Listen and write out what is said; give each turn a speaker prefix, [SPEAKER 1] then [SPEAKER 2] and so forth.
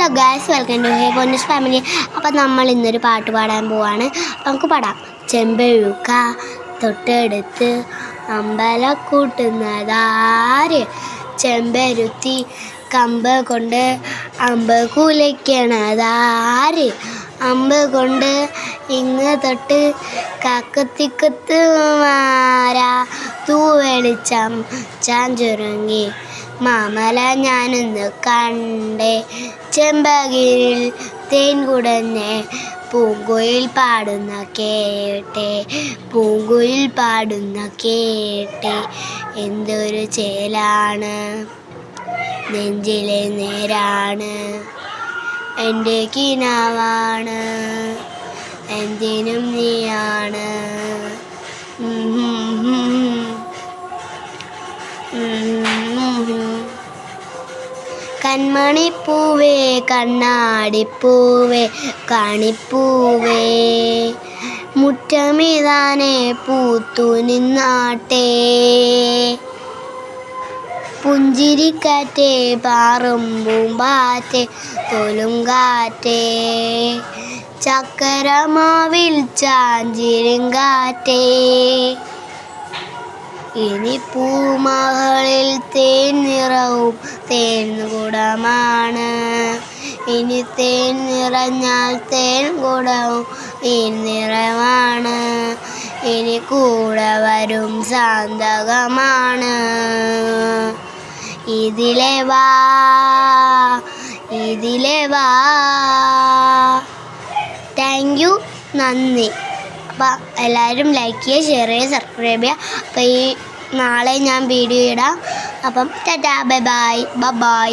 [SPEAKER 1] Hello guys, welcome to hey bonus family. അപ്പം നമ്മൾ ഇന്നൊരു പാട്ട് പാടാൻ പോവാണ്. നമുക്ക് പാടാം. ചെമ്പഴുക്ക തൊട്ടെടുത്ത് അമ്പല കൂട്ടുന്നതാര്, ചെമ്പരുത്തി കമ്പ് കൊണ്ട് അമ്പ് കുലയ്ക്കണതാര്, അമ്പ് കൊണ്ട് ഇങ്ങ് തൊട്ട് കക്കുത്തിക്കുത്ത് മാരാ, തൂവെളിച്ചം ചാഞ്ചുരുങ്ങി മാമല ഞാനൊന്ന് കണ്ടേ, ചെമ്പകിരിൽ തേൻ കുടഞ്ഞേ, പൂങ്കുയിൽ പാടുന്ന കേട്ടെ, പൂങ്കുയിൽ പാടുന്ന കേട്ടെ. എന്തൊരു ചേലാണ് നെഞ്ചിലെ നേരാണ്, എൻ്റെ കിനാവാണ്, എന്തിനും നീയാണ്. കൺമണിപ്പൂവേ കണ്ണാടിപ്പൂവേ കാണിപ്പൂവേ, മുറ്റമിതാനെ പൂത്തു നിന്നാട്ടെ, പുഞ്ചിരിക്കാറ്റേ പാറും പൂമ്പാറ്റേ തൊലുങ്കാറ്റേ, ചക്കരമാവിൽ ചാഞ്ചിരിങ്കാറ്റേ. ഇനി പൂമകളിൽ തേൻ നിറവും തേൻ കുടമാണ്, ഇനി തേൻ നിറഞ്ഞാൽ തേൻ കുടവും തേൻ നിറമാണ്, ഇനി കൂടെ വരും സാന്തകമാണ്. ഇതിലെ വാ, ഇതിലെ വാ. താങ്ക് യു, നന്ദി. അപ്പം എല്ലാവരും ലൈക്ക് ചെയ്യുക, ഷെയർ ചെയ്യുക, സബ്സ്ക്രൈബ് ചെയ്യുക. അപ്പോൾ നാളെ ഞാൻ വീഡിയോ ഇടാം. അപ്പം ടാറ്റാ, ബൈ ബൈ, ബൈ.